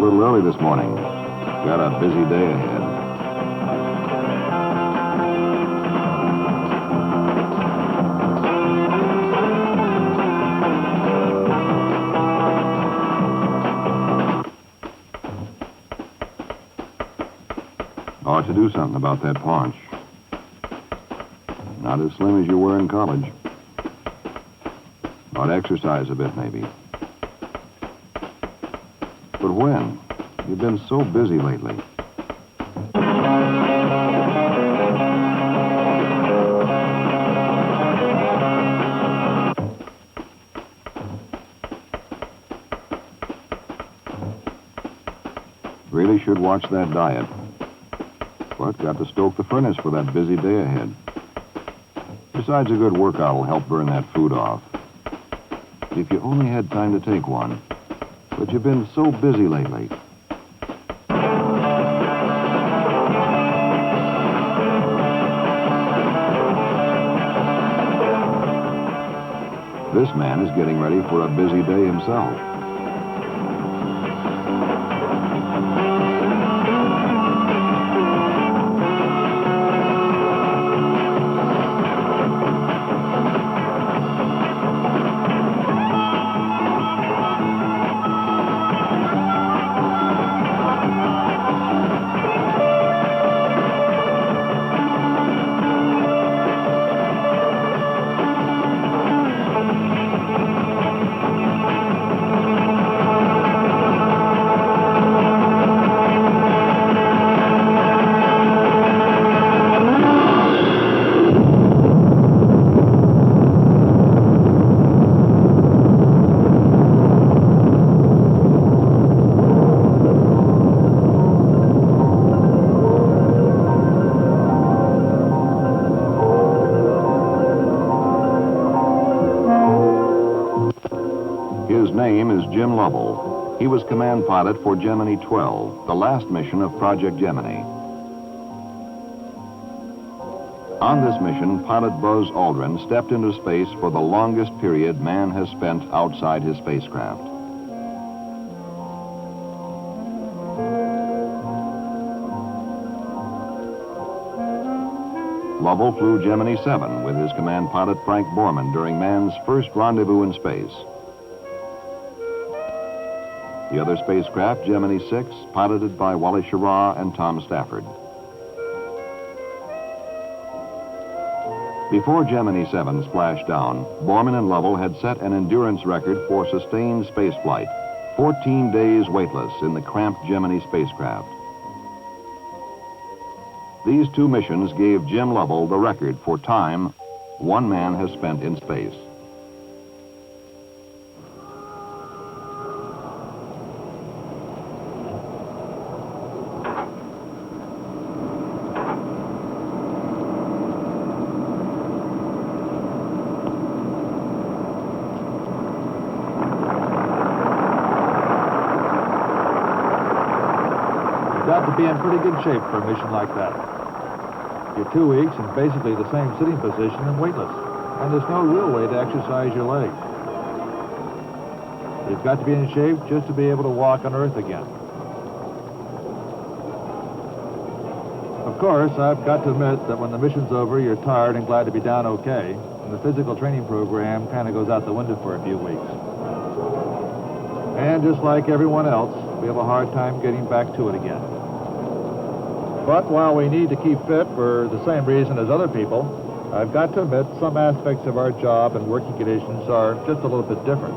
little early this morning. Got a busy day ahead. Ought to do something about that paunch. Not as slim as you were in college. Ought to exercise a bit, maybe. But when? You've been so busy lately. Really should watch that diet. But got to stoke the furnace for that busy day ahead. Besides, a good workout will help burn that food off. If you only had time to take one. But you've been so busy lately. This man is getting ready for a busy day himself. His name is Jim Lovell. He was command pilot for Gemini 12, the last mission of Project Gemini. On this mission, pilot Buzz Aldrin stepped into space for the longest period man has spent outside his spacecraft. Lovell flew Gemini 7 with his command pilot Frank Borman during man's first rendezvous in space. The other spacecraft, Gemini 6, piloted by Wally Schirra and Tom Stafford. Before Gemini 7 splashed down, Borman and Lovell had set an endurance record for sustained spaceflight, 14 days weightless in the cramped Gemini spacecraft. These two missions gave Jim Lovell the record for time one man has spent in space. Got to be in pretty good shape for a mission like that. You're 2 weeks in basically the same sitting position and weightless, and there's no real way to exercise your legs. You've got to be in shape just to be able to walk on Earth again. Of course, I've got to admit that when the mission's over, you're tired and glad to be down okay, and the physical training program kind of goes out the window for a few weeks. And just like everyone else, we have a hard time getting back to it again. But while we need to keep fit for the same reason as other people, I've got to admit some aspects of our job and working conditions are just a little bit different.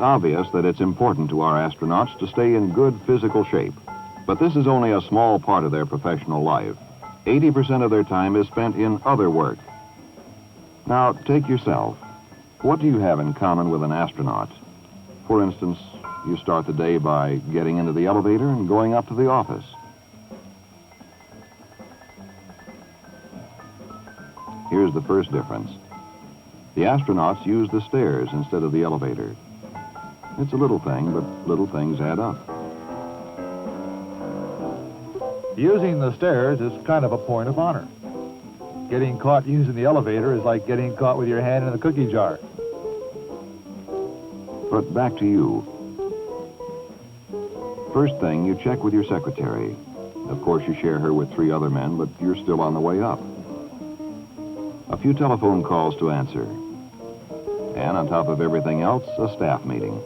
obvious that it's important to our astronauts to stay in good physical shape. But this is only a small part of their professional life. 80% of their time is spent in other work. Now, take yourself. What do you have in common with an astronaut? For instance, you start the day by getting into the elevator and going up to the office. Here's the first difference. The astronauts use the stairs instead of the elevator. It's a little thing, but little things add up. Using the stairs is kind of a point of honor. Getting caught using the elevator is like getting caught with your hand in the cookie jar. But back to you. First thing, you check with your secretary. Of course, you share her with 3 other men, but you're still on the way up. A few telephone calls to answer. And on top of everything else, a staff meeting.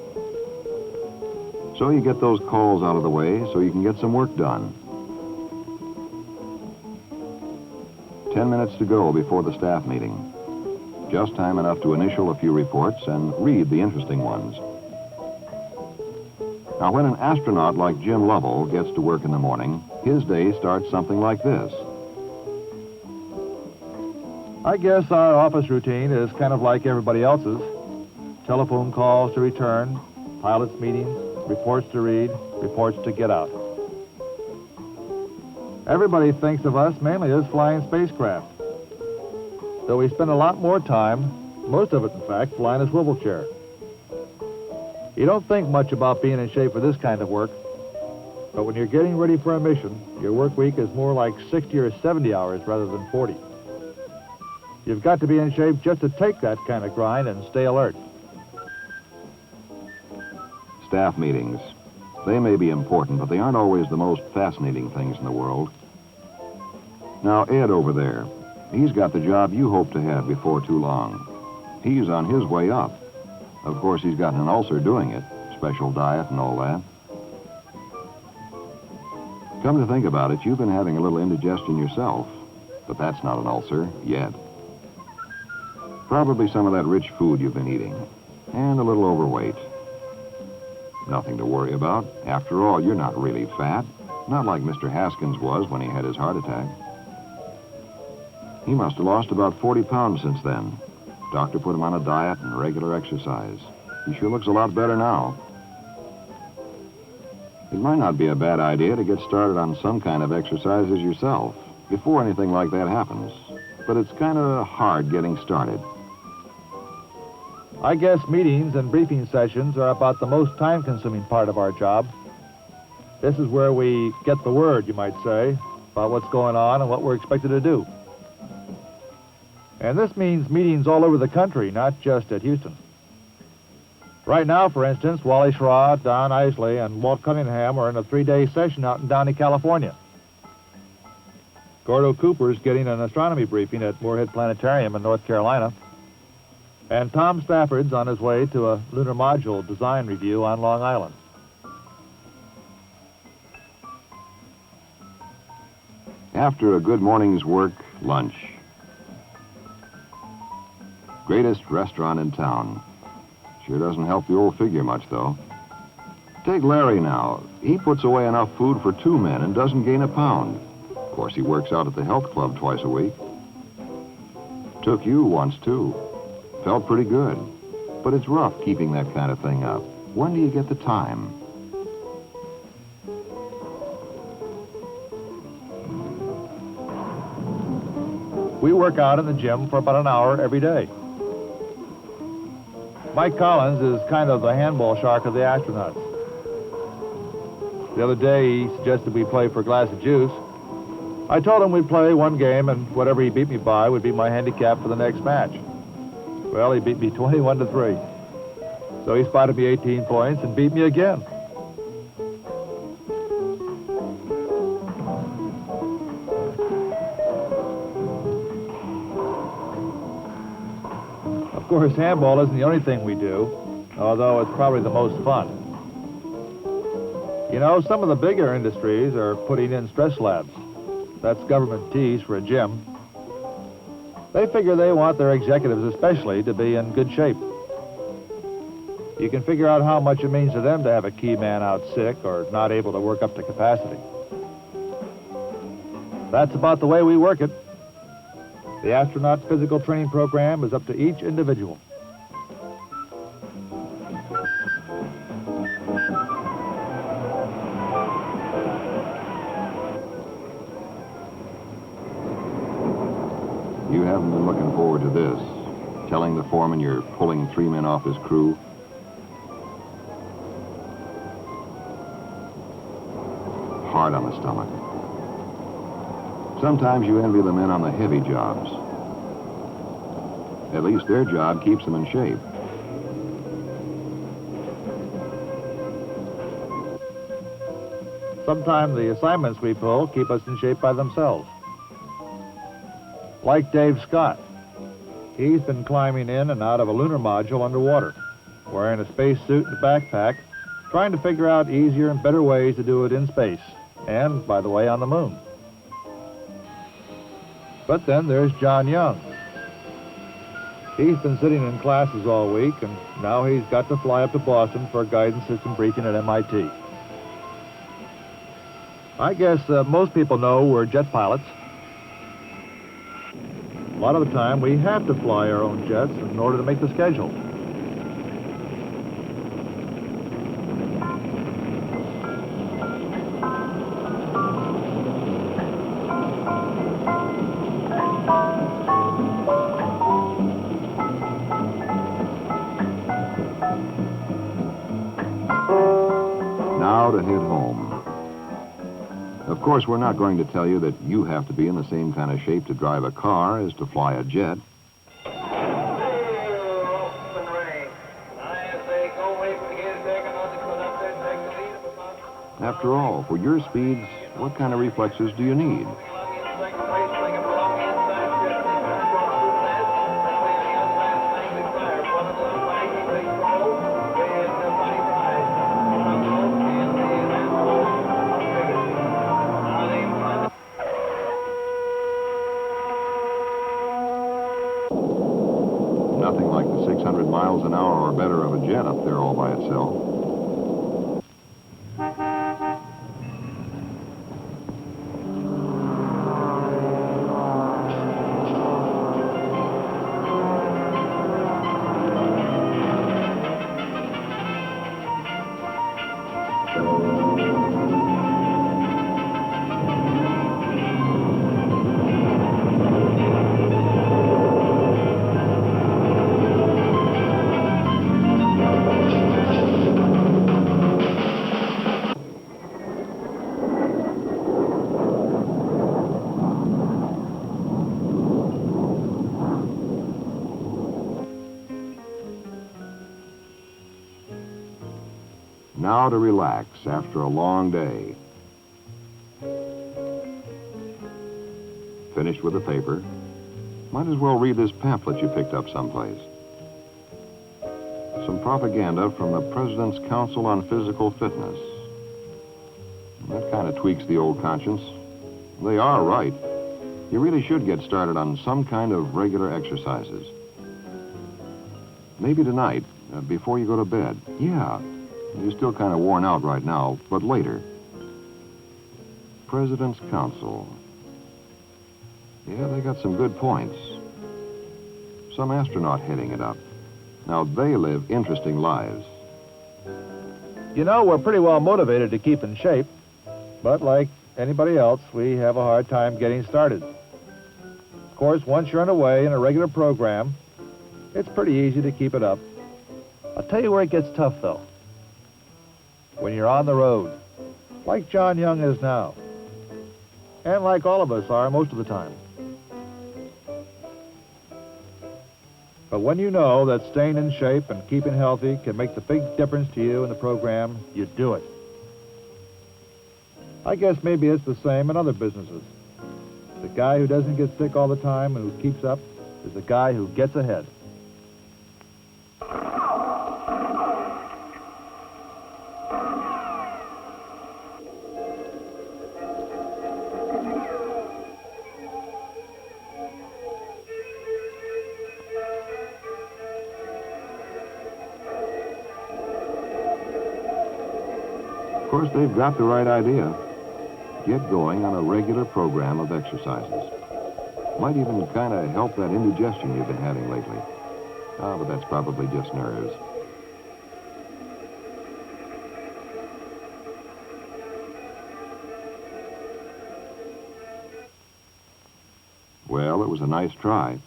So you get those calls out of the way so you can get some work done. 10 minutes to go before the staff meeting. Just time enough to initial a few reports and read the interesting ones. Now, when an astronaut like Jim Lovell gets to work in the morning, his day starts something like this. I guess our office routine is kind of like everybody else's. Telephone calls to return, pilots meetings, reports to read, reports to get out. Everybody thinks of us mainly as flying spacecraft. Though we spend a lot more time, most of it in fact, flying a swivel chair. You don't think much about being in shape for this kind of work, but when you're getting ready for a mission, your work week is more like 60 or 70 hours rather than 40. You've got to be in shape just to take that kind of grind and stay alert. Staff meetings. They may be important, but they aren't always the most fascinating things in the world. Now, Ed over there, he's got the job you hope to have before too long. He's on his way up. Of course, he's got an ulcer doing it, special diet and all that. Come to think about it, you've been having a little indigestion yourself, but that's not an ulcer yet. Probably some of that rich food you've been eating, and a little overweight. Nothing to worry about. After all, you're not really fat, not like Mr. Haskins was when he had his heart attack. He must have lost about 40 pounds since then. Doctor put him on a diet and regular exercise. He sure looks a lot better now. It might not be a bad idea to get started on some kind of exercises yourself before anything like that happens, but it's kind of hard getting started. I guess meetings and briefing sessions are about the most time-consuming part of our job. This is where we get the word, you might say, about what's going on and what we're expected to do. And this means meetings all over the country, not just at Houston. Right now, for instance, Wally Schraw, Don Isley, and Walt Cunningham are in a 3-day session out in Downey, California. Gordo Cooper's getting an astronomy briefing at Moorhead Planetarium in North Carolina. And Tom Stafford's on his way to a lunar module design review on Long Island. After a good morning's work, lunch. Greatest restaurant in town. Sure doesn't help the old figure much, though. Take Larry now. He puts away enough food for 2 men and doesn't gain a pound. Of course, he works out at the health club twice a week. Took you once, too. Felt pretty good. But it's rough keeping that kind of thing up. When do you get the time? We work out in the gym for about an hour every day. Mike Collins is kind of the handball shark of the astronauts. The other day, he suggested we play for a glass of juice. I told him we'd play one game, and whatever he beat me by would be my handicap for the next match. Well, he beat me 21-3. So he spotted me 18 points and beat me again. Of course, handball isn't the only thing we do, although it's probably the most fun. You know, some of the bigger industries are putting in stress labs. That's government tease for a gym. They figure they want their executives especially to be in good shape. You can figure out how much it means to them to have a key man out sick or not able to work up to capacity. That's about the way we work it. The astronaut physical training program is up to each individual. You haven't been looking forward to this, telling the foreman you're pulling 3 men off his crew. Hard on the stomach. Sometimes you envy the men on the heavy jobs. At least their job keeps them in shape. Sometimes the assignments we pull keep us in shape by themselves. Like Dave Scott. He's been climbing in and out of a lunar module underwater, wearing a spacesuit and a backpack, trying to figure out easier and better ways to do it in space, and, by the way, on the moon. But then there's John Young. He's been sitting in classes all week, and now he's got to fly up to Boston for a guidance system briefing at MIT. I guess most people know we're jet pilots. A lot of the time, we have to fly our own jets in order to make the schedule. Now to hit home. Of course, we're not going to tell you that you have to be in the same kind of shape to drive a car as to fly a jet. After all, for your speeds, what kind of reflexes do you need? Nothing like the 600 miles an hour or better of a jet up there all by itself. Now to relax after a long day. Finished with the paper. Might as well read this pamphlet you picked up someplace. Some propaganda from the President's Council on Physical Fitness. That kind of tweaks the old conscience. They are right. You really should get started on some kind of regular exercises. Maybe tonight, before you go to bed. Yeah. You're still kind of worn out right now, but later. President's Council. Yeah, they got some good points. Some astronaut heading it up. Now, they live interesting lives. You know, we're pretty well motivated to keep in shape, but like anybody else, we have a hard time getting started. Of course, once you're underway in a regular program, it's pretty easy to keep it up. I'll tell you where it gets tough, though. When you're on the road, like John Young is now, and like all of us are most of the time. But when you know that staying in shape and keeping healthy can make the big difference to you in the program, you do it. I guess maybe it's the same in other businesses. The guy who doesn't get sick all the time and who keeps up is the guy who gets ahead. course, they've got the right idea. Get going on a regular program of exercises. Might even kind of help that indigestion you've been having lately. Ah, but that's probably just nerves. Well, it was a nice try.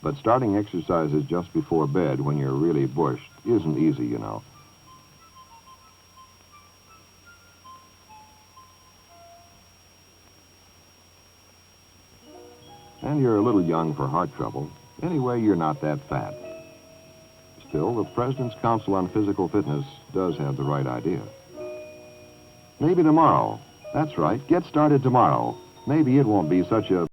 But starting exercises just before bed when you're really bushed isn't easy, you know. And you're a little young for heart trouble. Anyway, you're not that fat. Still, the President's Council on Physical Fitness does have the right idea. Maybe tomorrow. That's right. Get started tomorrow. Maybe it won't be such a